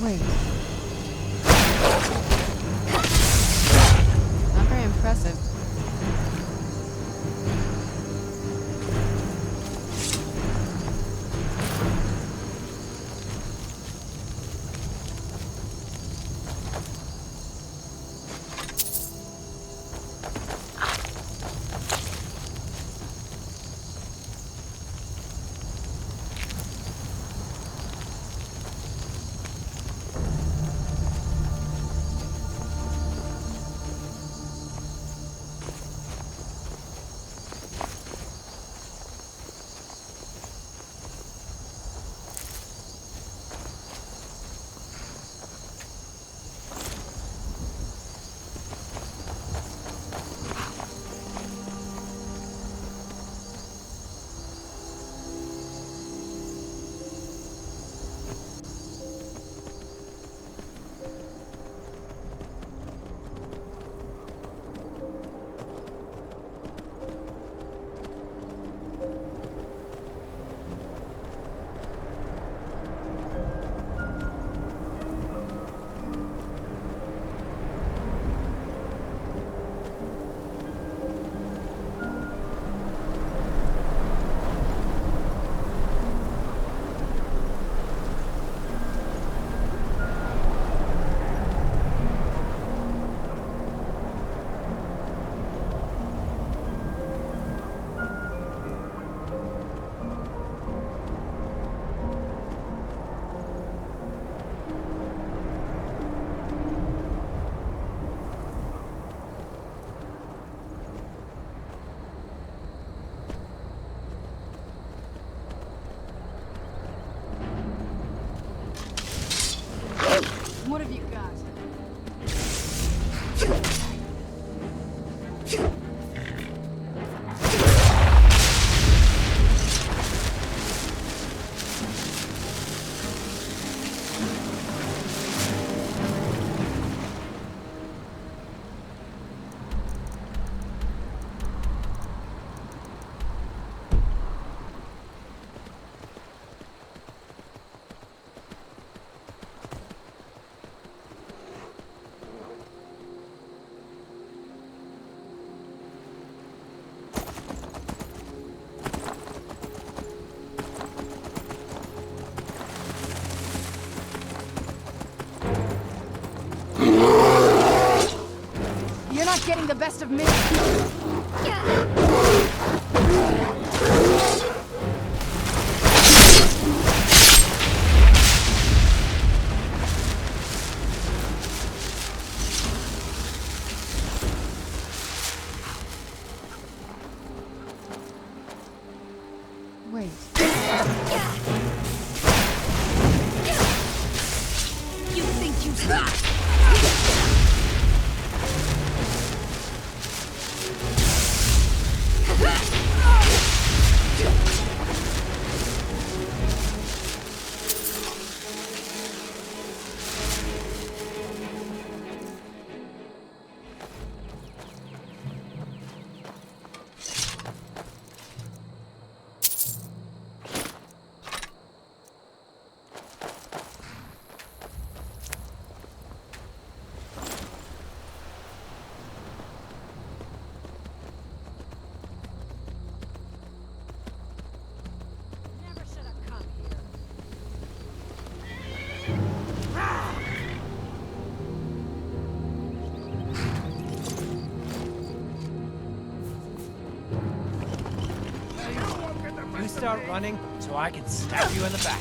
Wait. Not very impressive. What have you got? You're not getting the best of me. Wait. You think you stop? You start running so I can stab you in the back.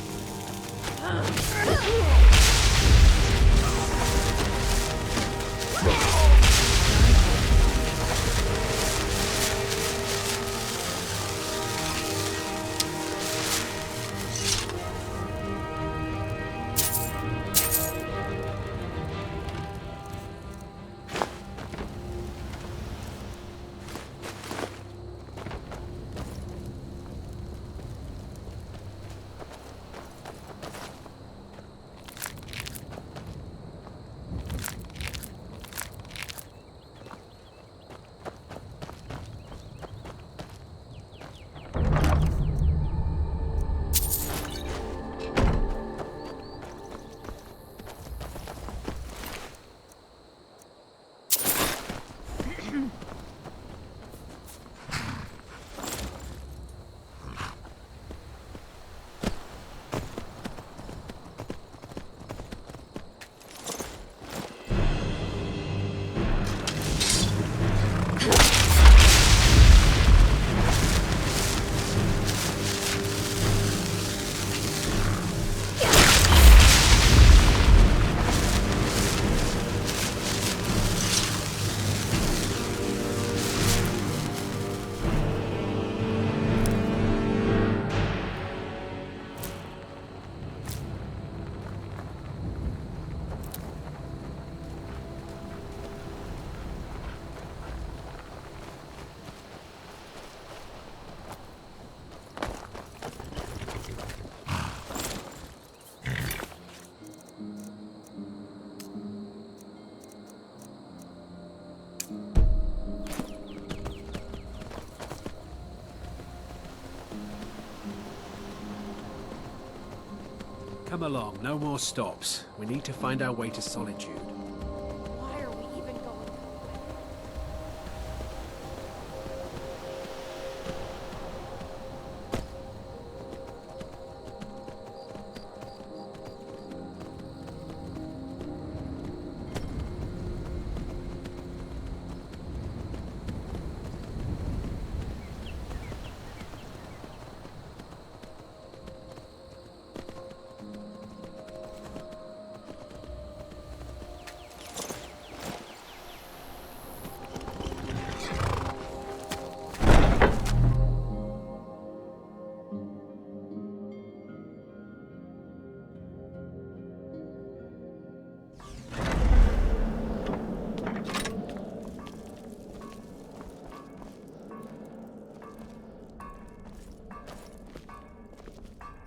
Come along, no more stops. We need to find our way to Solitude. Why are we even going?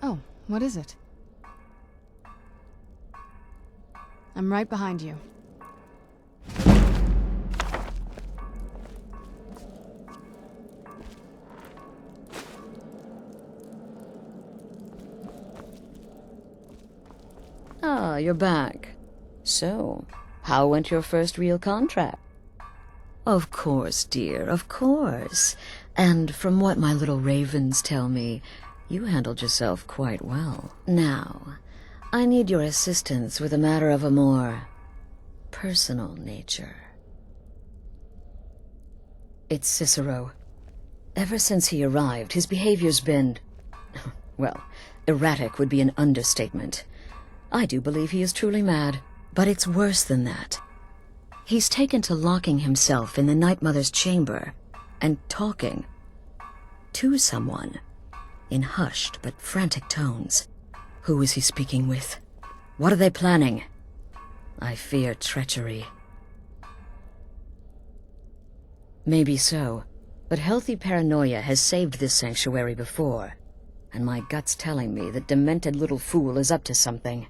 Oh, what is it? I'm right behind you. Ah, you're back. So, how went your first real contract? Of course, dear, of course. And from what my little ravens tell me, you handled yourself quite well. Now, I need your assistance with a matter of a more personal nature. It's Cicero. Ever since he arrived, his behavior's been, well, erratic would be an understatement. I do believe he is truly mad, but it's worse than that. He's taken to locking himself in the Night Mother's chamber and talking to someone in hushed but frantic tones. Who is he speaking with? What are they planning? I fear treachery. Maybe so, but healthy paranoia has saved this sanctuary before, and my gut's telling me that demented little fool is up to something.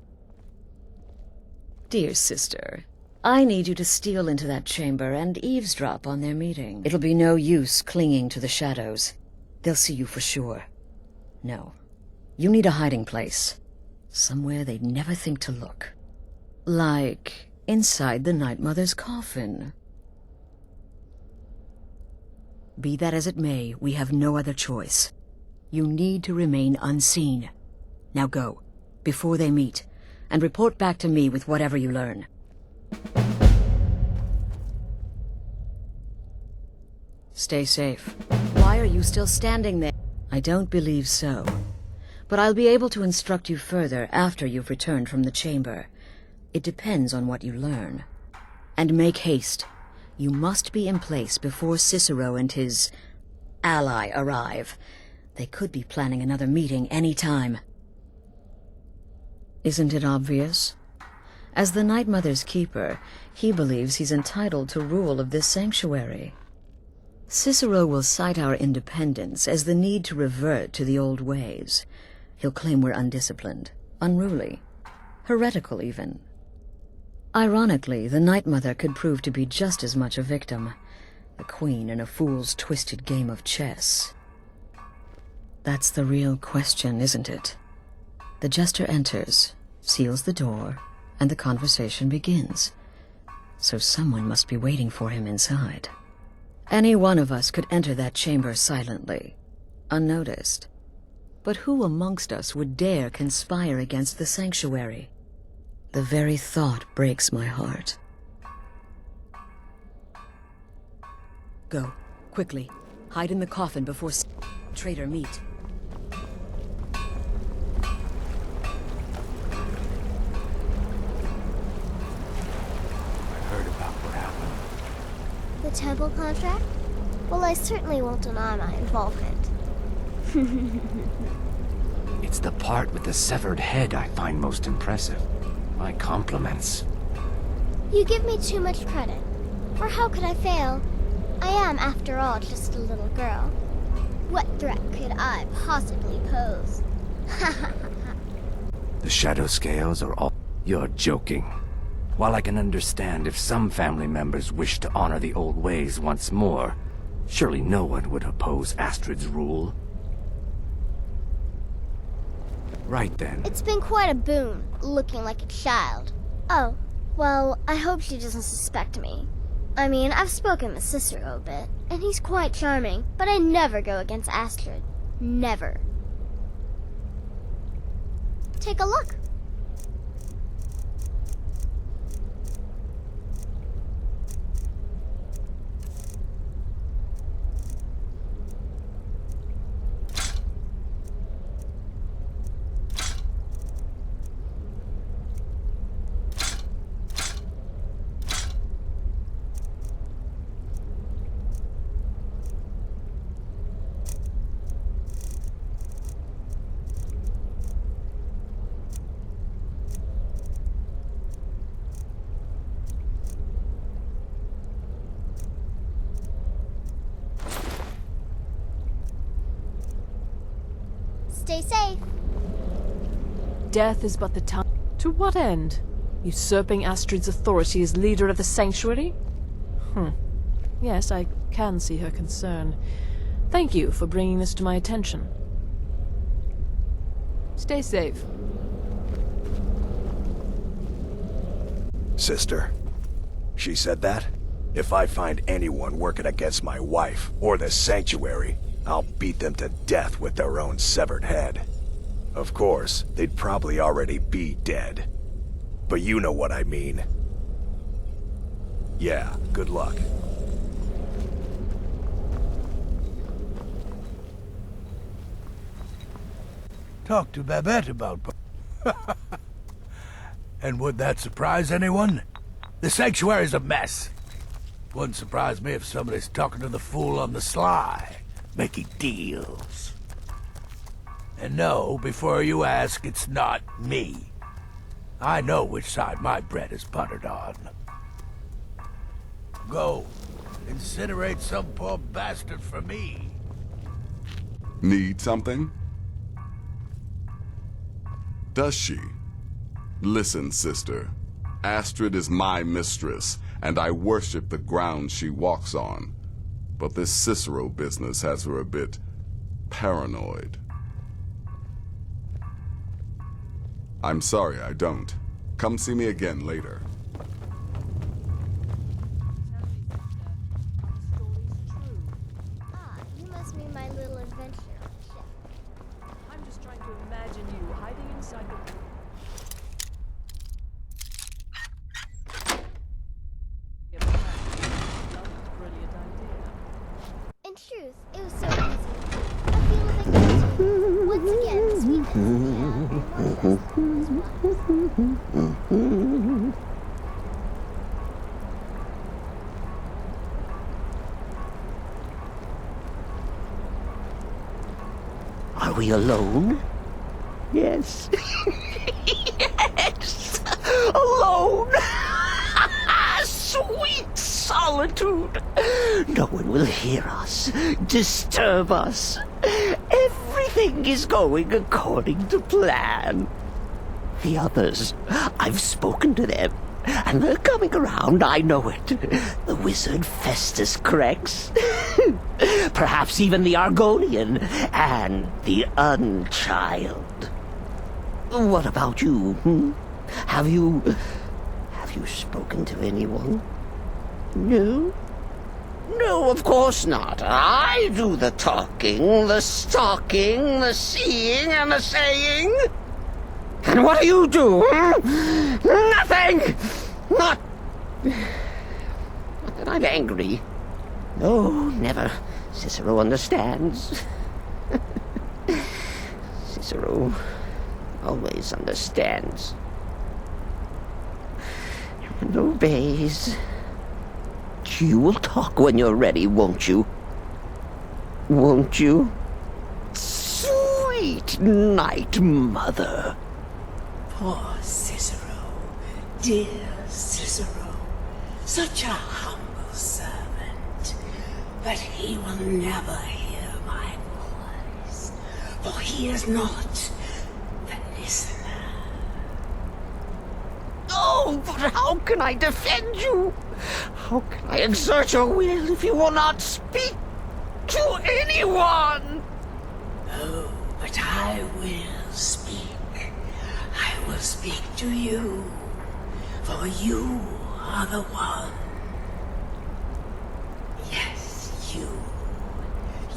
Dear sister, I need you to steal into that chamber and eavesdrop on their meeting. It'll be no use clinging to the shadows. They'll see you for sure. No. You need a hiding place. Somewhere they'd never think to look. Like inside the Night Mother's coffin. Be that as it may, we have no other choice. You need to remain unseen. Now go, before they meet, and report back to me with whatever you learn. Stay safe. Why are you still standing there? I don't believe so. But I'll be able to instruct you further after you've returned from the chamber. It depends on what you learn. And make haste. You must be in place before Cicero and his ally arrive. They could be planning another meeting any time. Isn't it obvious? As the Night Mother's keeper, he believes he's entitled to rule of this sanctuary. Cicero will cite our independence as the need to revert to the old ways. He'll claim we're undisciplined, unruly, heretical even. Ironically, the Night Mother could prove to be just as much a victim, the queen in a fool's twisted game of chess. That's the real question, isn't it? The jester enters, seals the door, and the conversation begins. So someone must be waiting for him inside. Any one of us could enter that chamber silently, unnoticed. But who amongst us would dare conspire against the sanctuary? The very thought breaks my heart. Go, quickly. Hide in the coffin before traitor meet. The temple contract? Well, I certainly won't deny my involvement. It's the part with the severed head I find most impressive. My compliments. You give me too much credit. For how could I fail? I am, after all, just a little girl. What threat could I possibly pose? The shadow scales are all... You're joking. While I can understand if some family members wish to honor the old ways once more, surely no one would oppose Astrid's rule. Right then. It's been quite a boon, looking like a child. Oh, well, I hope she doesn't suspect me. I mean, I've spoken with Cicero a bit, and he's quite charming, but I never go against Astrid. Never. Take a look. Stay safe. Death is but the time. To what end? Usurping Astrid's authority as leader of the Sanctuary? Yes, I can see her concern. Thank you for bringing this to my attention. Stay safe. Sister, she said that? If I find anyone working against my wife or the Sanctuary, I'll beat them to death with their own severed head. Of course, they'd probably already be dead. But you know what I mean. Yeah, good luck. Talk to Babette about... And would that surprise anyone? The Sanctuary's a mess. Wouldn't surprise me if somebody's talking to the fool on the sly, making deals. And no, before you ask, it's not me. I know which side my bread is buttered on. Go, incinerate some poor bastard for me. Need something? Does she? Listen, sister. Astrid is my mistress, and I worship the ground she walks on. But this Cicero business has her a bit paranoid. I'm sorry, I don't. Come see me again later. Ah, you must mean my little adventure on the ship. I'm just trying to imagine you hiding inside the... Brilliant idea. In truth, it was so easy. A few little things too. Once again, sweetness, and one less. Are we alone? Yes. Yes! Alone! Sweet solitude! No one will hear us, disturb us. Everything is going according to plan. The others, I've spoken to them, and they're coming around, I know it. The wizard Festus Crex. Perhaps even the Argonian, and the Unchild. What about you, Have you spoken to anyone? No? No, of course not. I do the talking, the stalking, the seeing, and the saying. And what do you do, Nothing! Not that I'm angry. No, never. Cicero understands. Cicero always understands. And obeys. You will talk when you're ready, won't you? Won't you? Sweet night, Mother. Poor Cicero, dear Cicero, such a humble servant, but he will never hear my voice, for he is not the listener. Oh, but how can I defend you? How can I exert your will if you will not speak to anyone? Oh, but I will speak. will speak to you, for you are the one. Yes, you.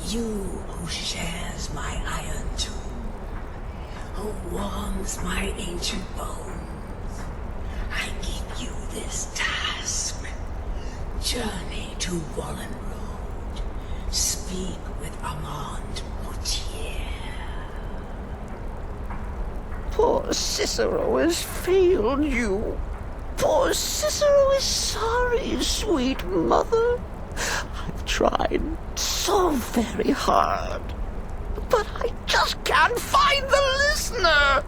You who shares my iron tomb, who warms my ancient bones. I give you this task. Journey to Wallen Road. Speak with Armand Mortier. Poor Cicero has failed you. Poor Cicero is sorry, sweet mother. I've tried so very hard, but I just can't find the listener.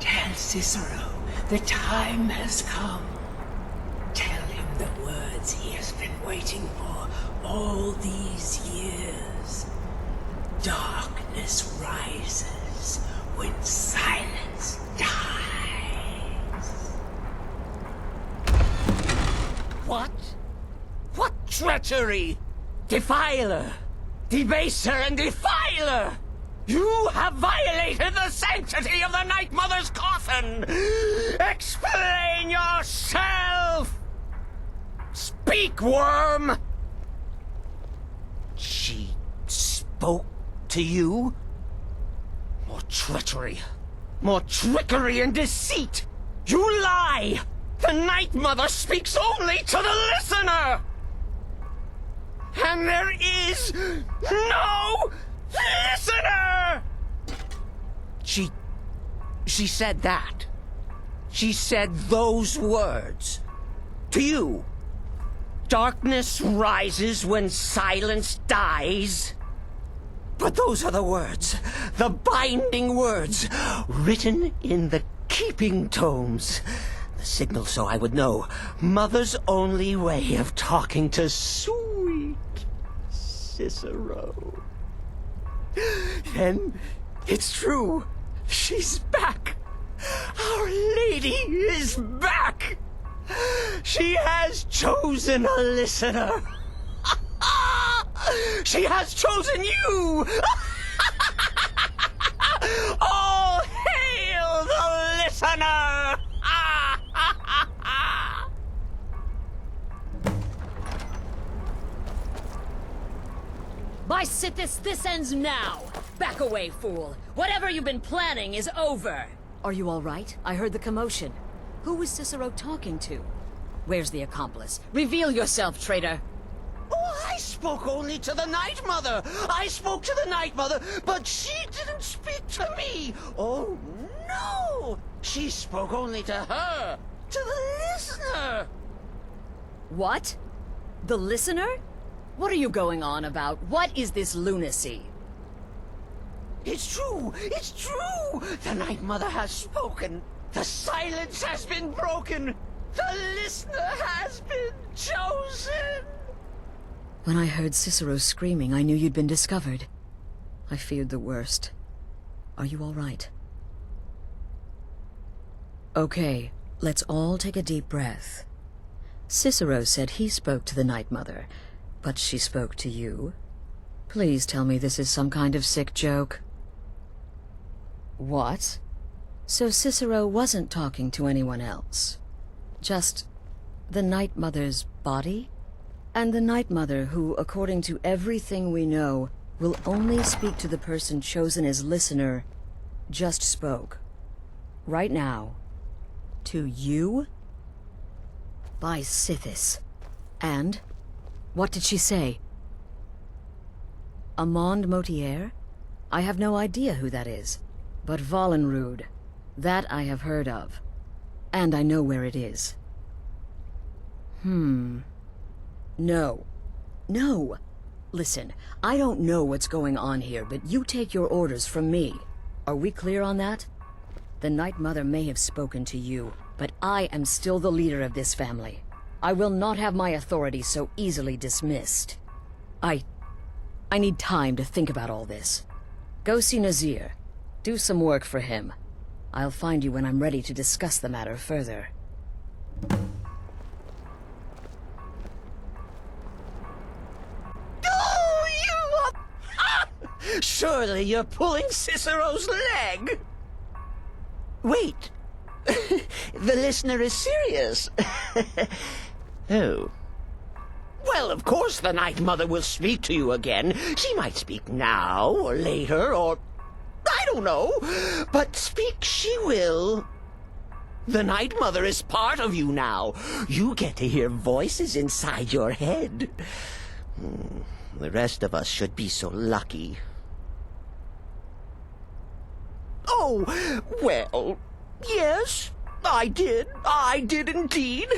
Tell Cicero the time has come. Tell him the words he has been waiting for all these years. Darkness rises when silence dies. What? What treachery! Defiler! Debaser and defiler! You have violated the sanctity of the Night Mother's coffin! Explain yourself! Speak, worm! She spoke to you? More treachery. More trickery and deceit! You lie! The Night Mother speaks only to the listener! And there is no listener! She said that. She said those words. To you. Darkness rises when silence dies. But those are the words, the binding words, written in the keeping tomes. The signal so I would know. Mother's only way of talking to sweet Cicero. Then it's true. She's back. Our Lady is back. She has chosen a listener. She has chosen you. All hail the listener. By Sithis, this ends now! Back away, fool! Whatever you've been planning is over! Are you all right? I heard the commotion. Who was Cicero talking to? Where's the accomplice? Reveal yourself, traitor! Oh, I spoke only to the Night Mother! I spoke to the Night Mother, but she didn't speak to me! Oh, no! She spoke only to her! To the listener! What? The listener? What are you going on about? What is this lunacy? It's true! It's true! The Night Mother has spoken! The silence has been broken! The listener has been chosen! When I heard Cicero screaming, I knew you'd been discovered. I feared the worst. Are you all right? Okay, let's all take a deep breath. Cicero said he spoke to the Night Mother, but she spoke to you. Please tell me this is some kind of sick joke. What? So Cicero wasn't talking to anyone else? Just the Night Mother's body? And the Night Mother who, according to everything we know, will only speak to the person chosen as listener, just spoke. Right now. To you? By Sithis. And? What did she say? Armand Mortier? I have no idea who that is. But Wallenrud. That I have heard of. And I know where it is. No. No! Listen, I don't know what's going on here, but you take your orders from me. Are we clear on that? The Night Mother may have spoken to you, but I am still the leader of this family. I will not have my authority so easily dismissed. I need time to think about all this. Go see Nazir. Do some work for him. I'll find you when I'm ready to discuss the matter further. Surely you're pulling Cicero's leg! Wait, The listener is serious. Oh. Well, of course the Night Mother will speak to you again. She might speak now, or later, or... I don't know. But speak she will. The Night Mother is part of you now. You get to hear voices inside your head. The rest of us should be so lucky. Oh, well, yes, I did. I did indeed.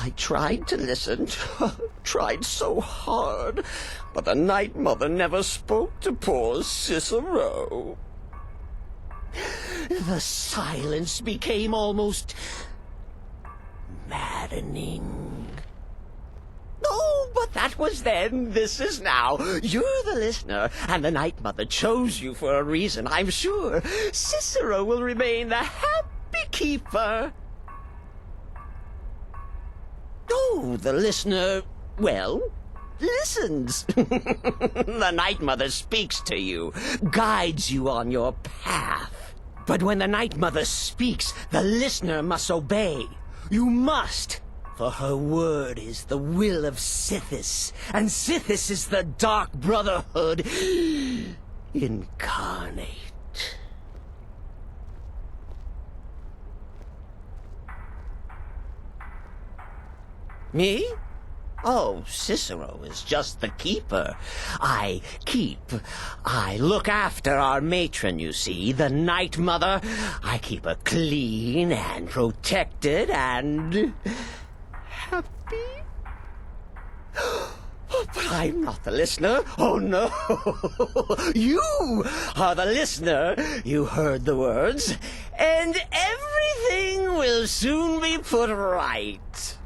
I tried to listen, tried so hard, but the Night Mother never spoke to poor Cicero. The silence became almost maddening. Oh, but that was then. This is now. You're the listener, and the Night Mother chose you for a reason, I'm sure. Cicero will remain the happy keeper. Oh, the listener, well, listens. The Night Mother speaks to you, guides you on your path. But when the Night Mother speaks, the listener must obey. You must. For her word is the will of Sithis, and Sithis is the Dark Brotherhood incarnate. Me? Oh, Cicero is just the keeper. I look after our matron, you see, the Night Mother. I keep her clean and protected and... happy? But I'm not the listener. Oh, no. You are the listener. You heard the words. And everything will soon be put right.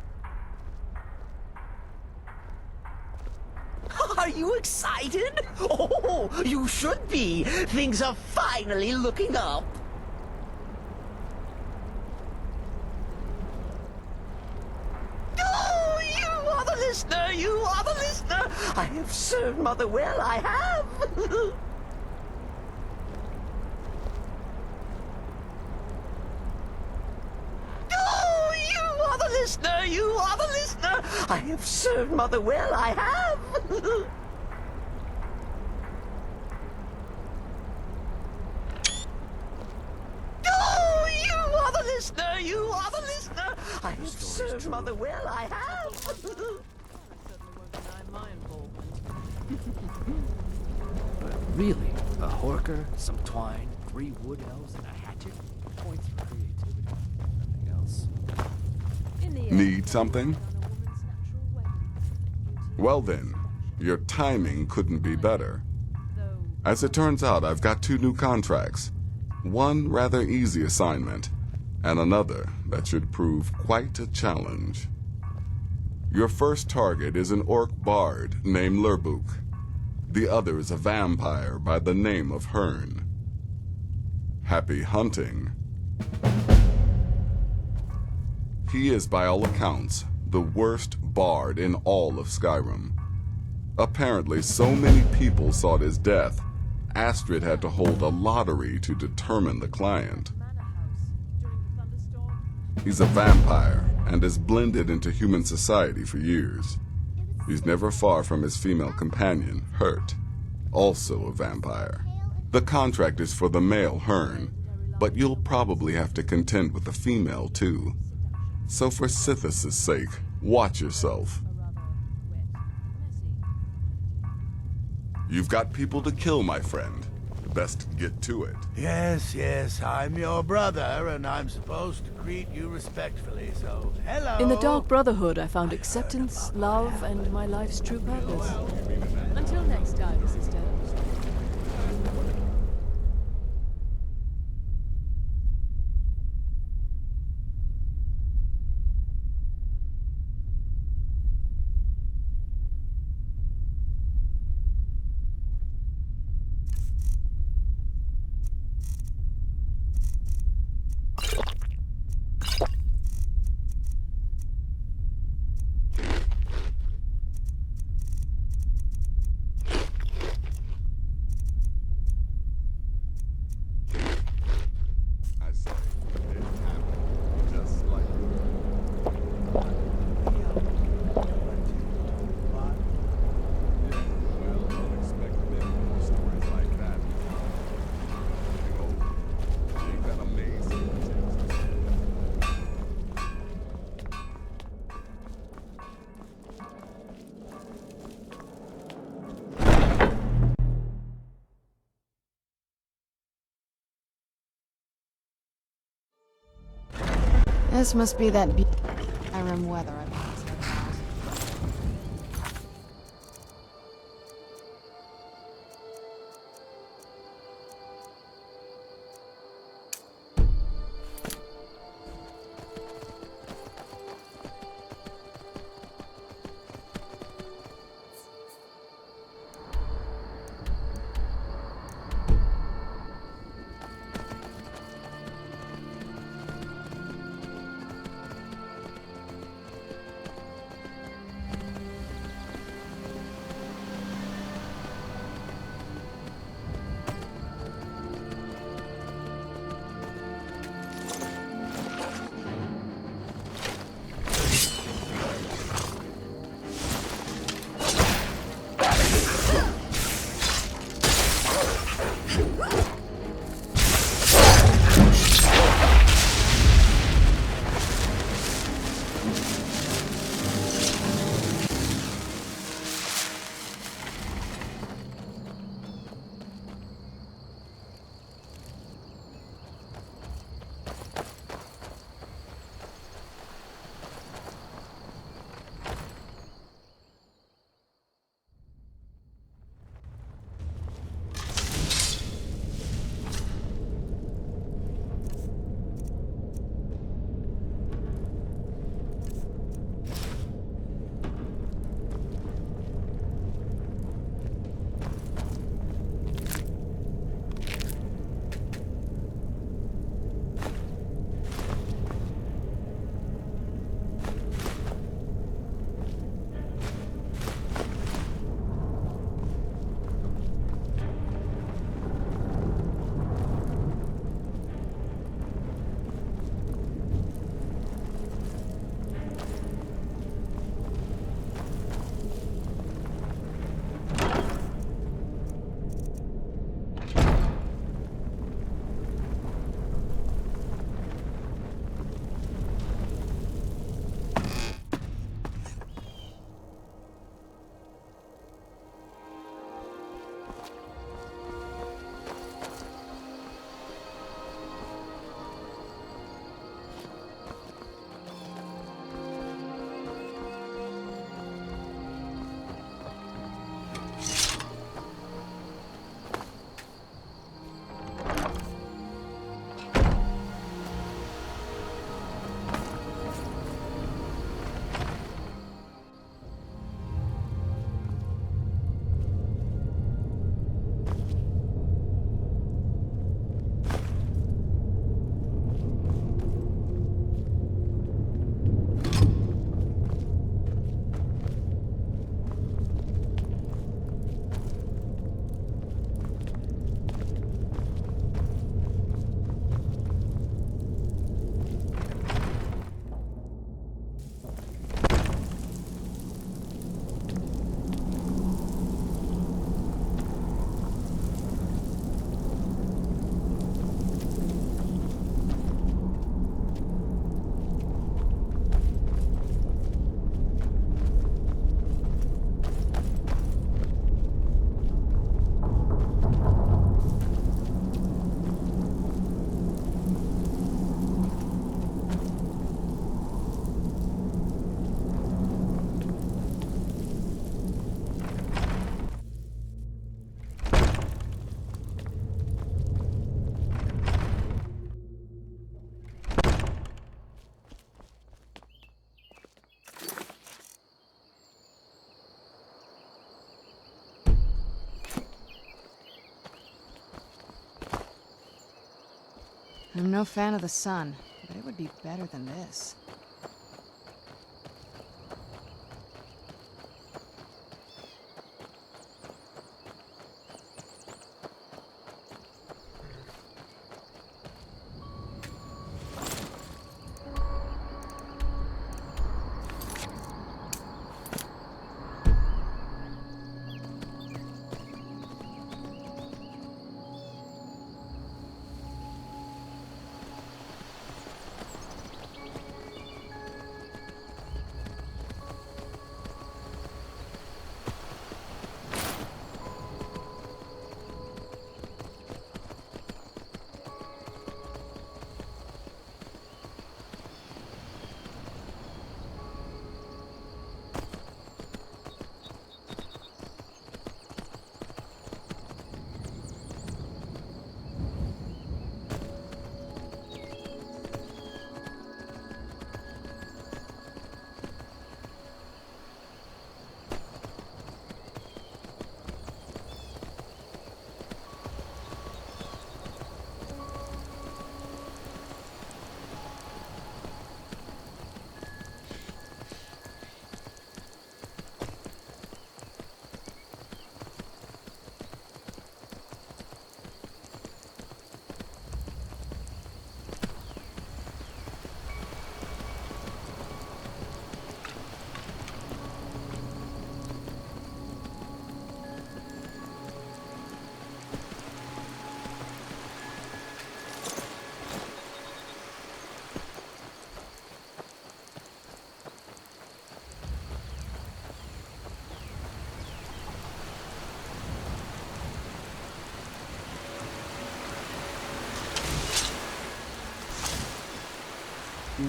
Are you excited? Oh, you should be. Things are finally looking up. Oh, you are the listener. You are the listener. I have served Mother well. I have. Oh, you are the listener. You are the listener. I have served Mother well. I have. Oh, you are the listener. You are the listener. I have served Mother well. I have. But really, a horker, some twine, 3 wood elves, and a hatchet? Points for creativity. Nothing else. Need something? Well then, your timing couldn't be better. As it turns out, I've got 2 new contracts. One rather easy assignment, and another that should prove quite a challenge. Your first target is an orc bard named Lurbuk. The other is a vampire by the name of Hearn. Happy hunting. He is, by all accounts, the worst bard in all of Skyrim. Apparently, so many people sought his death, Astrid had to hold a lottery to determine the client. He's a vampire and has blended into human society for years. He's never far from his female companion, Hurt, also a vampire. The contract is for the male Hearn, but you'll probably have to contend with the female too. So for Sithis' sake, watch yourself. You've got people to kill, my friend. Best get to it. Yes, I'm your brother, and I'm supposed to greet you respectfully, so hello. In the Dark Brotherhood, I found acceptance, love, and my life's true purpose. Until next time, sister. This must be that Skyrim weather I've been heard about. I'm no fan of the sun, but it would be better than this.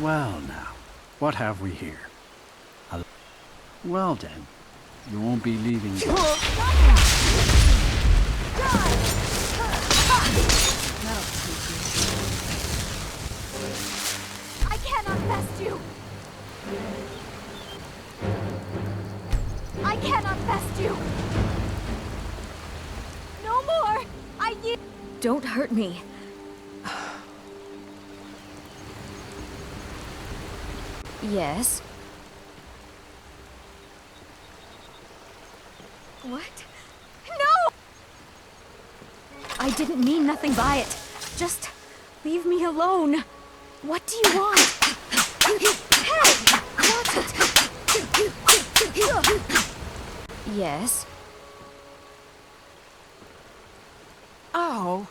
Well now, what have we here? Well then, you won't be leaving... I cannot best you! I cannot best you! No more! I yield! Don't hurt me. Yes? What? No! I didn't mean nothing by it. Just leave me alone. What do you want? Hey! Watch it! Yes? Oh.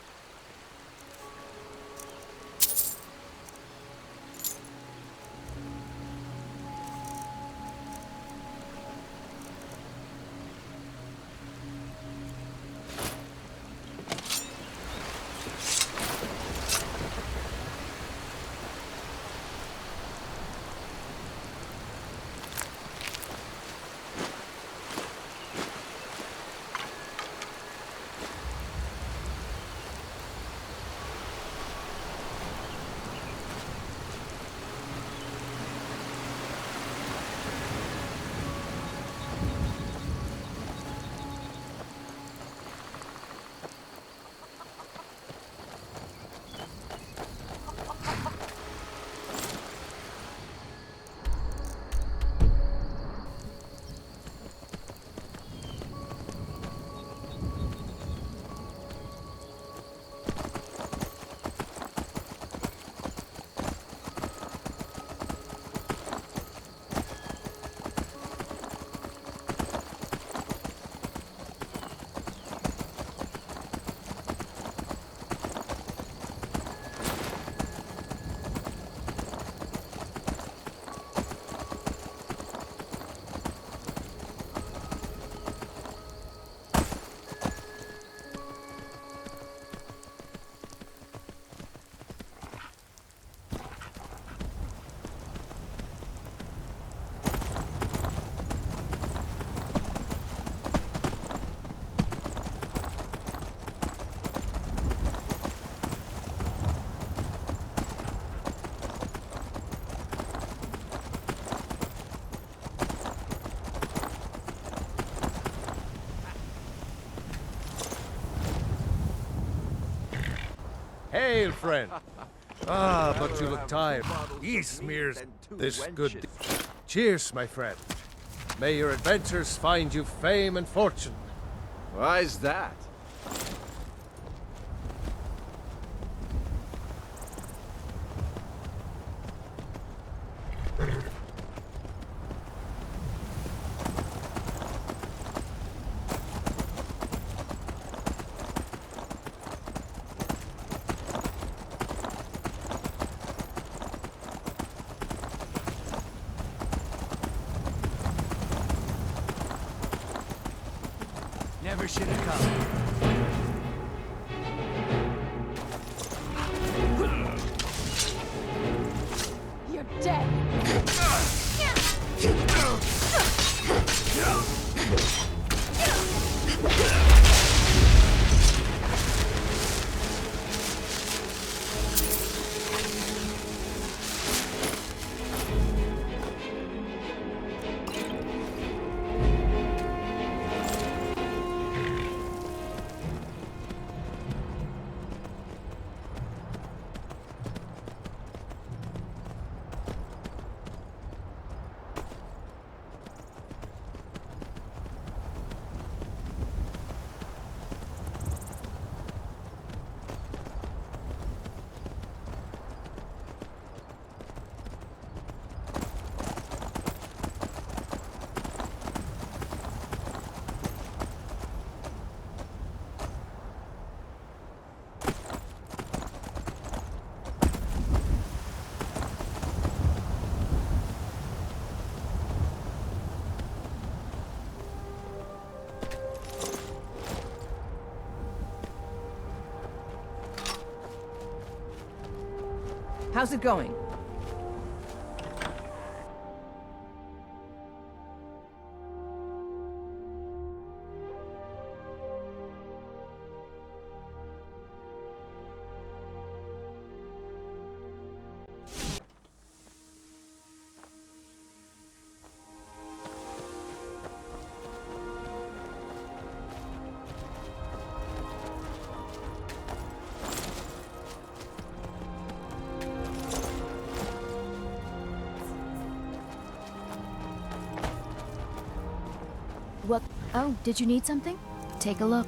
Hail, friend. Ah, but you look tired. He smears this good. Cheers, my friend. May your adventures find you fame and fortune. Why's that? Never should have come. You're dead! How's it going? Oh, did you need something? Take a look.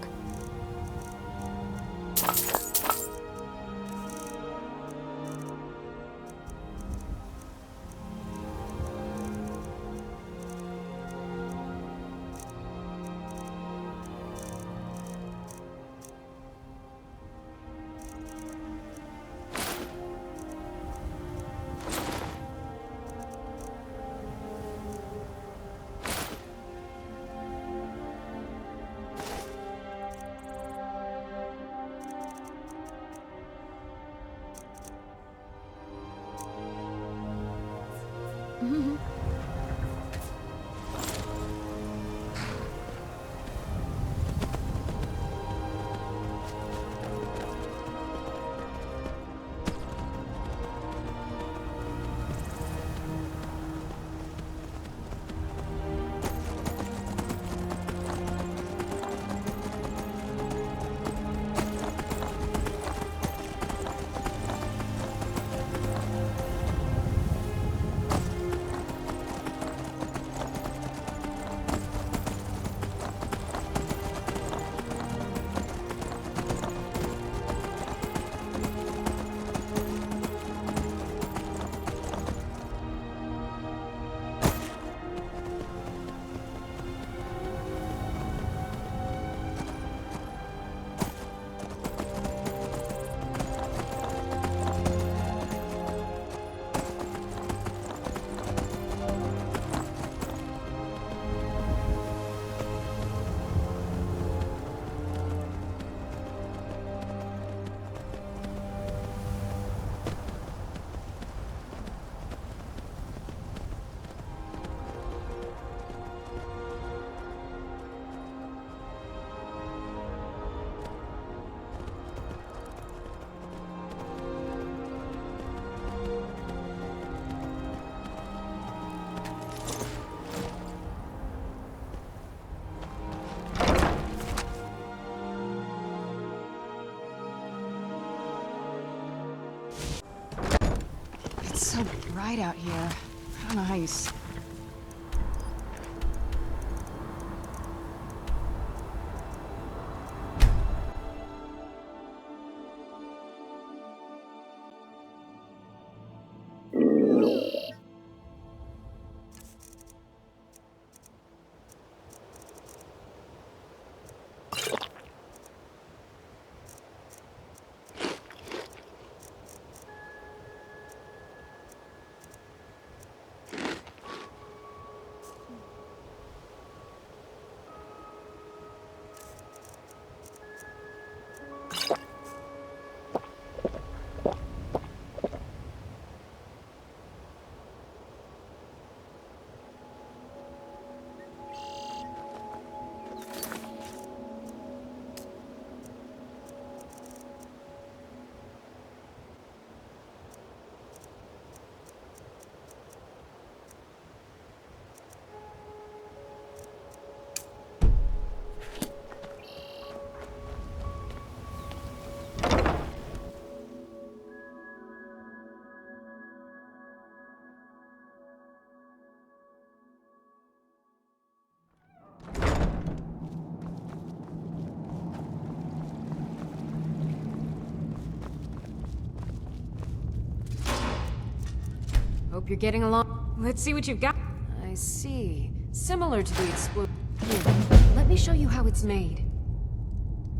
It's so bright out here. I don't know how you Hope you're getting along. Let's see what you've got. I see. Similar to the explosion. Here, let me show you how it's made.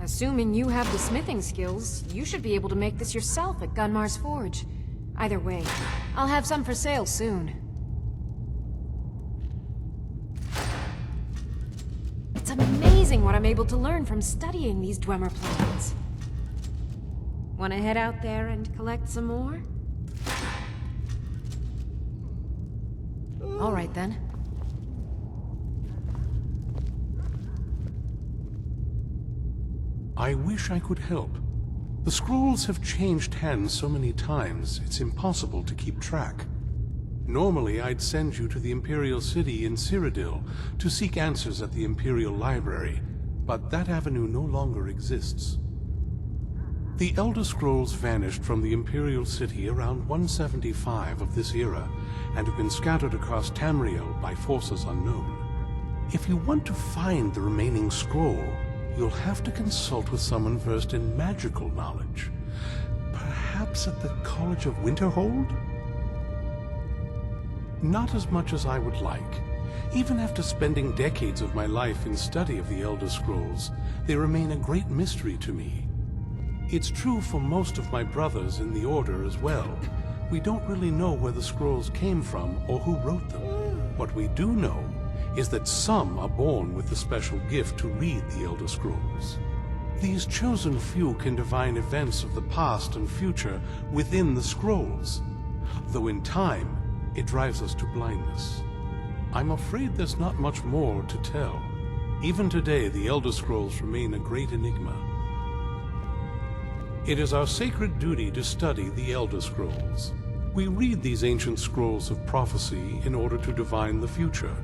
Assuming you have the smithing skills, you should be able to make this yourself at Gunmar's Forge. Either way, I'll have some for sale soon. It's amazing what I'm able to learn from studying these Dwemer plans. Wanna head out there and collect some more? All right, then. I wish I could help. The scrolls have changed hands so many times, it's impossible to keep track. Normally, I'd send you to the Imperial City in Cyrodiil to seek answers at the Imperial Library, but that avenue no longer exists. The Elder Scrolls vanished from the Imperial City around 175 of this era, and have been scattered across Tamriel by forces unknown. If you want to find the remaining scroll, you'll have to consult with someone versed in magical knowledge. Perhaps at the College of Winterhold? Not as much as I would like. Even after spending decades of my life in study of the Elder Scrolls, they remain a great mystery to me. It's true for most of my brothers in the Order as well. We don't really know where the scrolls came from or who wrote them. What we do know is that some are born with the special gift to read the Elder Scrolls. These chosen few can divine events of the past and future within the scrolls, though in time, it drives us to blindness. I'm afraid there's not much more to tell. Even today, the Elder Scrolls remain a great enigma. It is our sacred duty to study the Elder Scrolls. We read these ancient scrolls of prophecy in order to divine the future,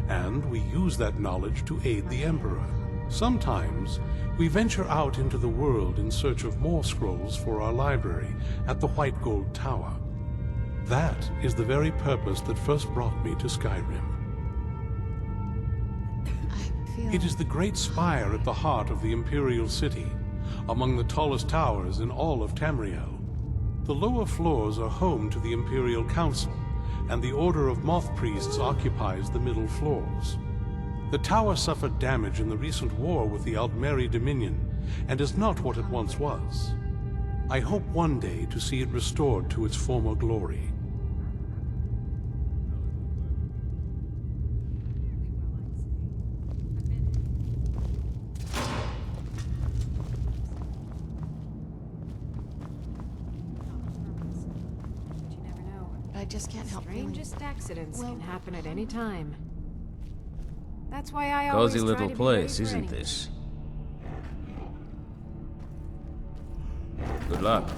and we use that knowledge to aid the Emperor. Sometimes, we venture out into the world in search of more scrolls for our library at the White Gold Tower. That is the very purpose that first brought me to Skyrim. It is the great spire at the heart of the Imperial City, among the tallest towers in all of Tamriel. The lower floors are home to the Imperial Council, and the Order of Moth Priests occupies the middle floors. The tower suffered damage in the recent war with the Altmeri Dominion, and is not what it once was. I hope one day to see it restored to its former glory. I just can't help feeling... Strangest accidents can happen at any time. That's why I always Cozy try little to be place, ready for isn't anything. this? Good luck.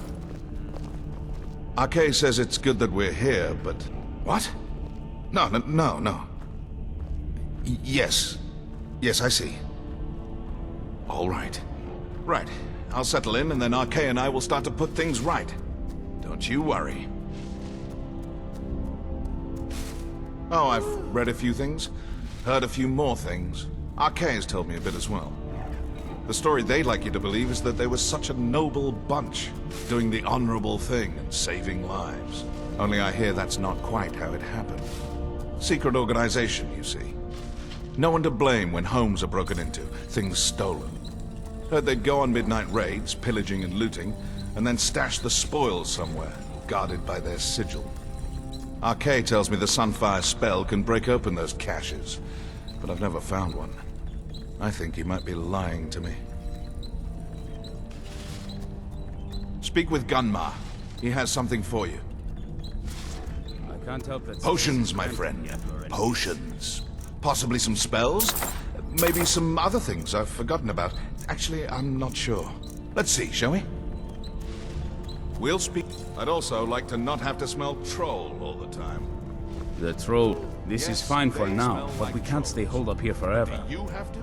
Arkay says it's good that we're here, but... What? No. Yes. Yes, I see. All right. Right. I'll settle in, and then Arkay and I will start to put things right. Don't you worry. Oh, I've read a few things, heard a few more things. Arkay has told me a bit as well. The story they'd like you to believe is that they were such a noble bunch, doing the honorable thing and saving lives. Only I hear that's not quite how it happened. Secret organization, you see. No one to blame when homes are broken into, things stolen. Heard they'd go on midnight raids, pillaging and looting, and then stash the spoils somewhere, guarded by their sigil. Arkay tells me the Sunfire spell can break open those caches, but I've never found one. I think he might be lying to me. Speak with Gunmar. He has something for you. I can't help that. Potions, my friend. Potions. Possibly some spells? Maybe some other things I've forgotten about. Actually, I'm not sure. Let's see, shall we? We'll speak. I'd also like to not have to smell troll all the time. The troll. This is fine for now, but we can't stay holed up here forever. Do you have to?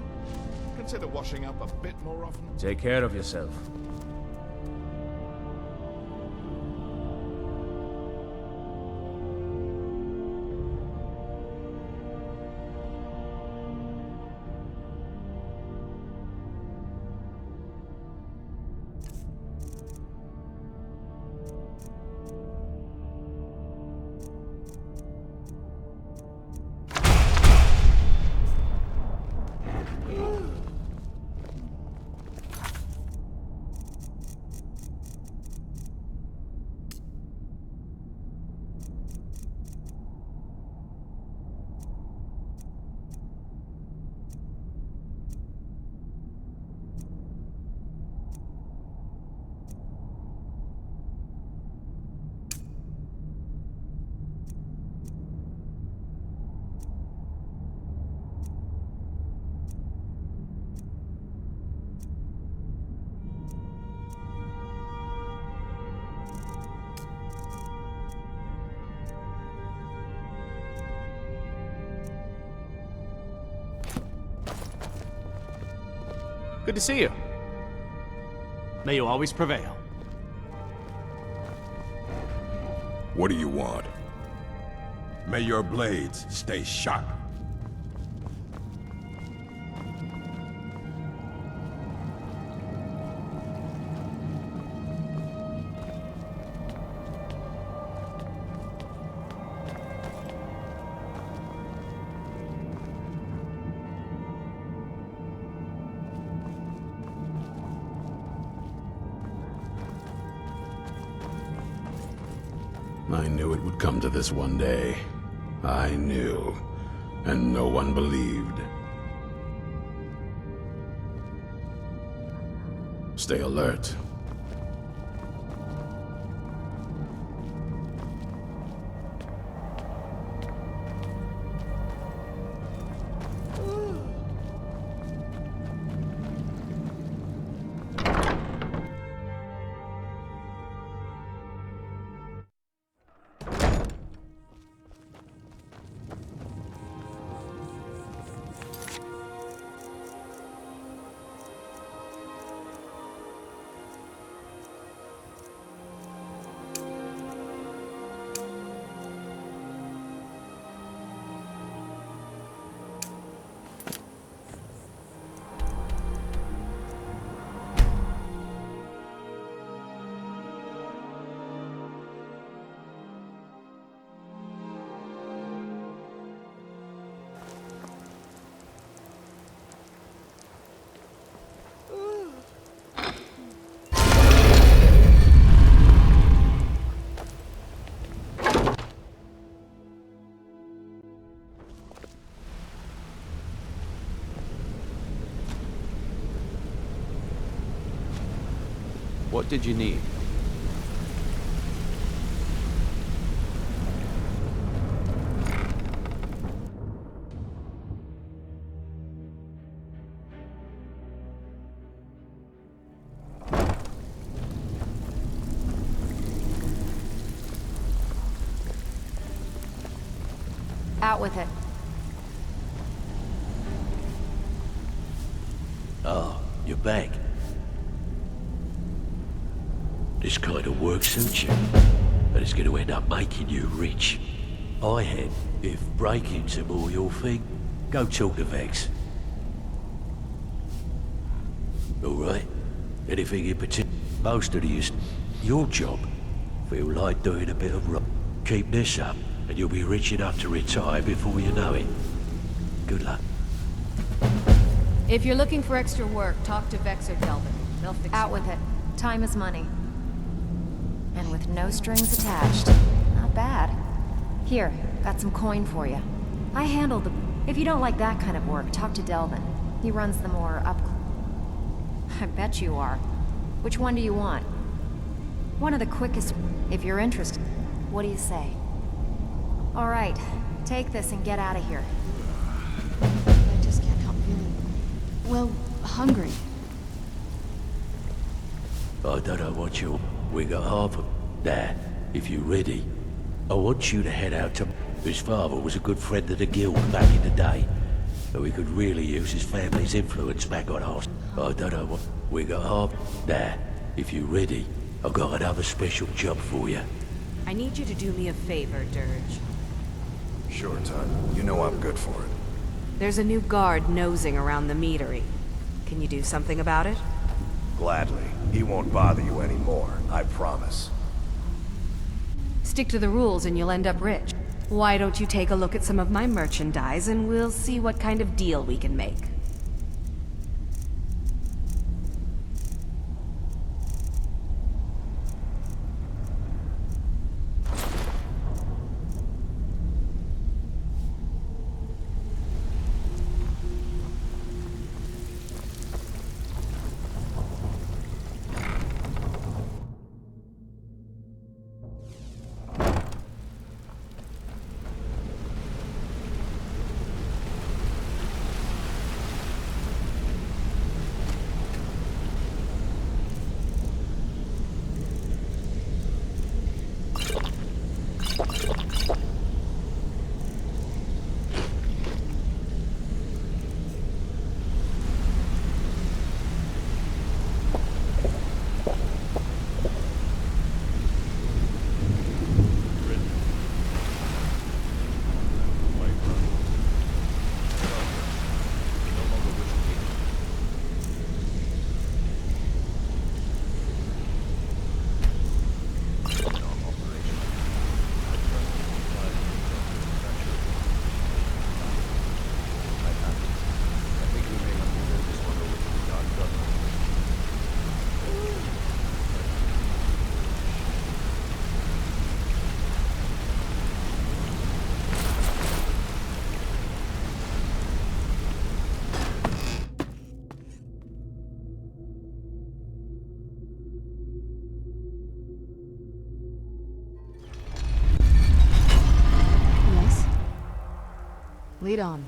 Consider washing up a bit more often. Take care of yourself. Good to see you. May you always prevail. What do you want? May your blades stay sharp. I knew it would come to this one day. I knew. And no one believed. Stay alert. What did you need? Out with it. Oh, you're back. This kind of work suits you, but it's going to end up making you rich. I had. If breaking's a more your thing, go talk to Vex. Alright? Anything in particular? Most of these, your job. Feel like doing a bit of rock. Keep this up, and you'll be rich enough to retire before you know it. Good luck. If you're looking for extra work, talk to Vex or Delvin. They'll fix Out with it. Time is money. And with no strings attached. Not bad. Here, got some coin for you. I handle the... If you don't like that kind of work, talk to Delvin. He runs the more up... I bet you are. Which one do you want? One of the quickest... If you're interested. What do you say? All right, take this and get out of here. I just can't help feeling... well, hungry. I don't know what you... We got half of that. If you're ready, I want you to head out to... His father was a good friend of the guild back in the day, but we could really use his family's influence back on us. I don't know what... We got half that. If you're ready, I've got another special job for you. I need you to do me a favor, Dirge. Sure, Tun. You know I'm good for it. There's a new guard nosing around the meadery. Can you do something about it? Gladly. He won't bother you anymore, I promise. Stick to the rules and you'll end up rich. Why don't you take a look at some of my merchandise and we'll see what kind of deal we can make. Lead on.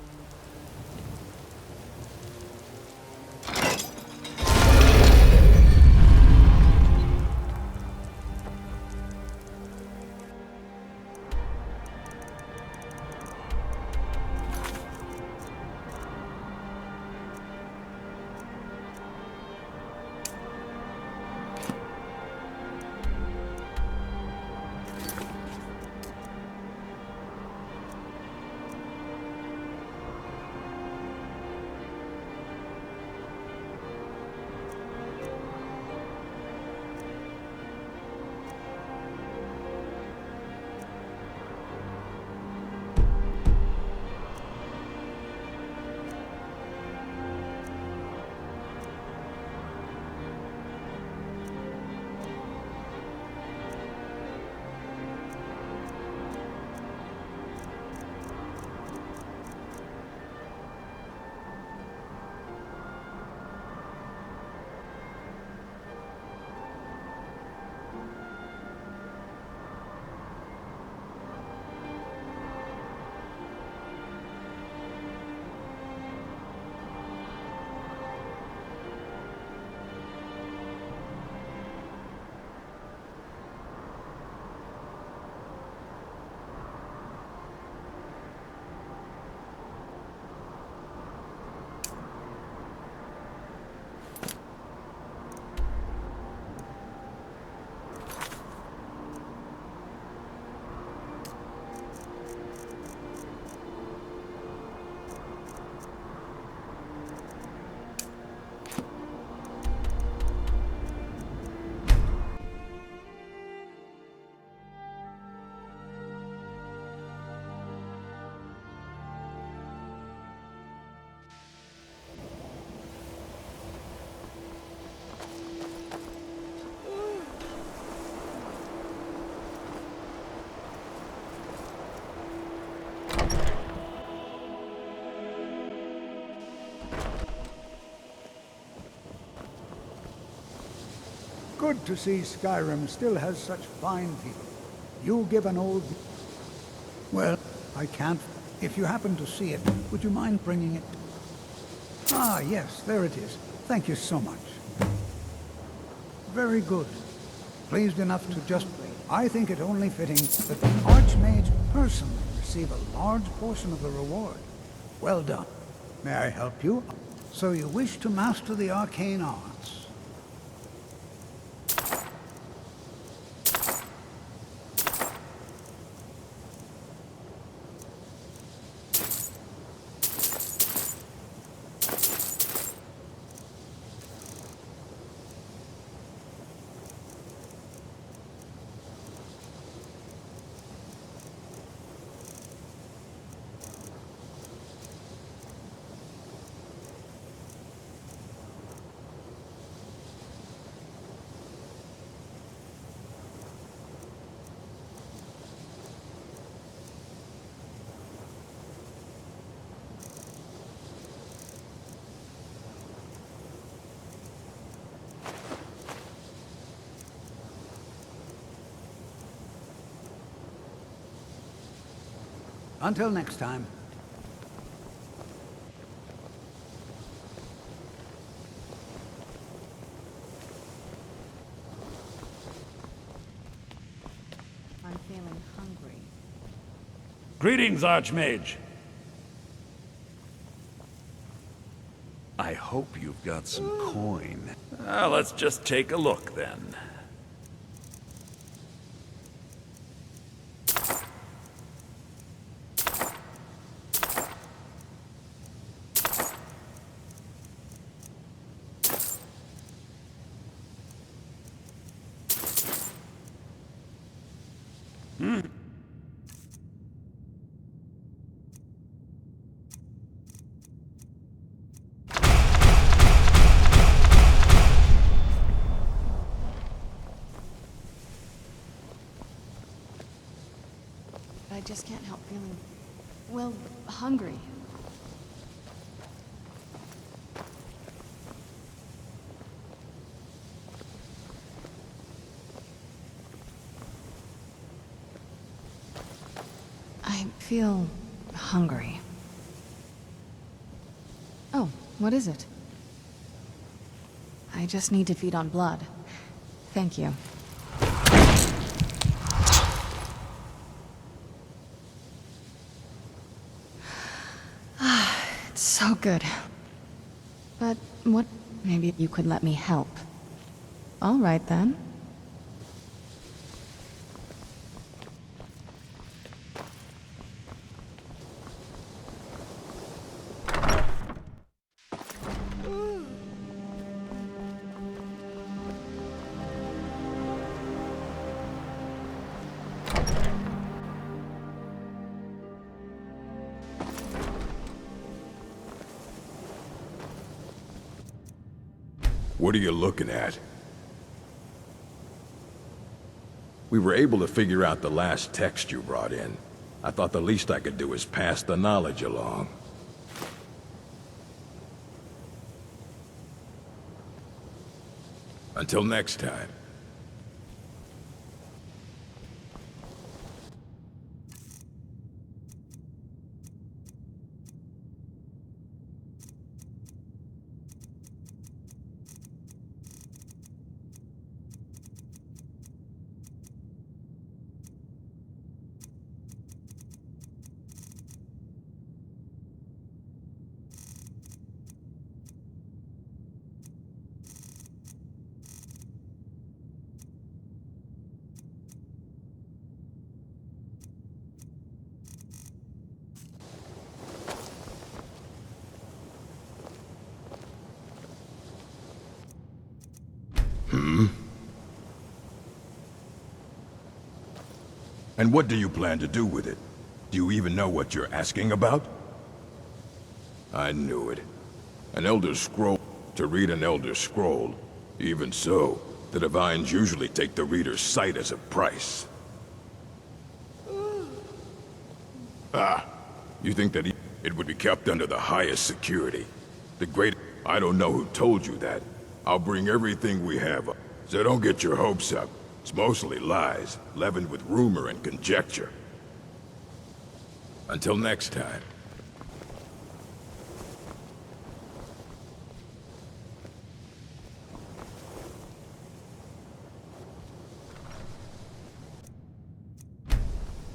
Good to see Skyrim still has such fine people. You give an old... Well, I can't. If you happen to see it, would you mind bringing it? Ah, yes, there it is. Thank you so much. Very good. Pleased enough to just... I think it only fitting that the Archmage personally receive a large portion of the reward. Well done. May I help you? So you wish to master the arcane arts? Until next time. I'm feeling hungry. Greetings, Archmage. I hope you've got some coin. Let's just take a look, then. I just can't help feeling, well, hungry. I feel hungry. What is it? I just need to feed on blood. Thank you. It's so good. But what... Maybe you could let me help. All right, then. What are you looking at? We were able to figure out the last text you brought in. I thought the least I could do is pass the knowledge along. Until next time. And what do you plan to do with it? Do you even know what you're asking about? I knew it. An Elder Scroll. To read an Elder Scroll. Even so, the Divines usually take the reader's sight as a price. You think that it would be kept under the highest security? The great... I don't know who told you that. I'll bring everything we have up. So don't get your hopes up. It's mostly lies, leavened with rumor and conjecture. Until next time.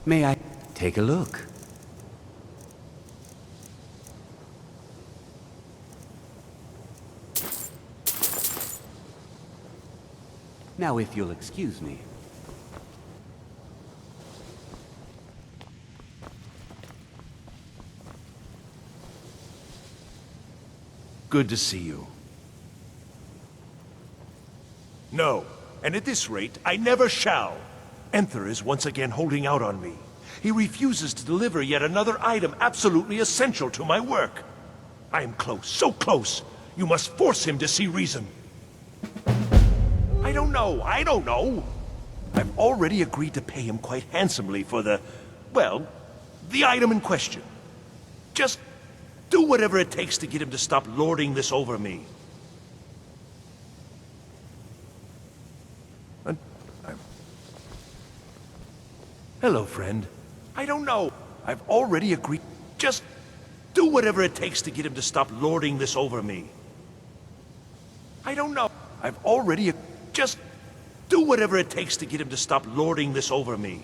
May I take a look? Now, if you'll excuse me. Good to see you. No, and at this rate, I never shall. Enther is once again holding out on me. He refuses to deliver yet another item absolutely essential to my work. I am close, so close. You must force him to see reason. I don't know. I've already agreed to pay him quite handsomely for the item in question. Just do whatever it takes to get him to stop lording this over me. Hello, friend. I don't know. I've already agreed. Just do whatever it takes to get him to stop lording this over me. I don't know. I've already... Just do whatever it takes to get him to stop lording this over me.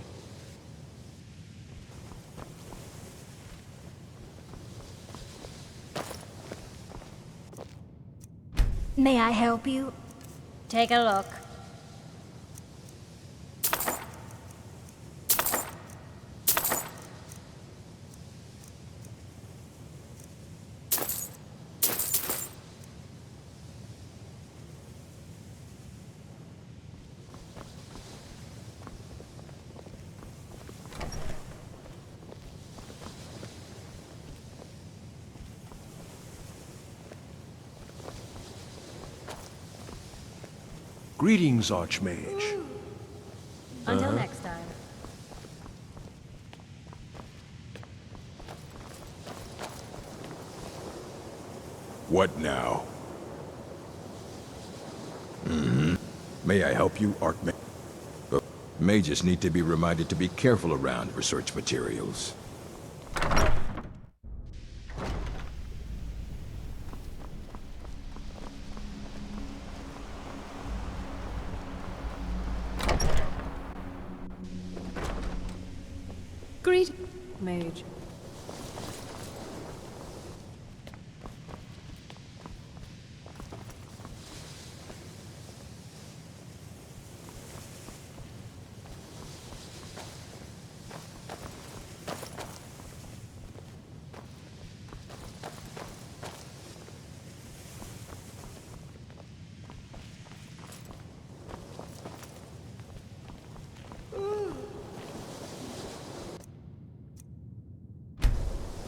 May I help you? Take a look. Greetings, Archmage. Until next time. What now? May I help you, Archmage? Mages need to be reminded to be careful around research materials. mage.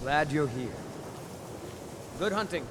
Glad you're here. Good hunting.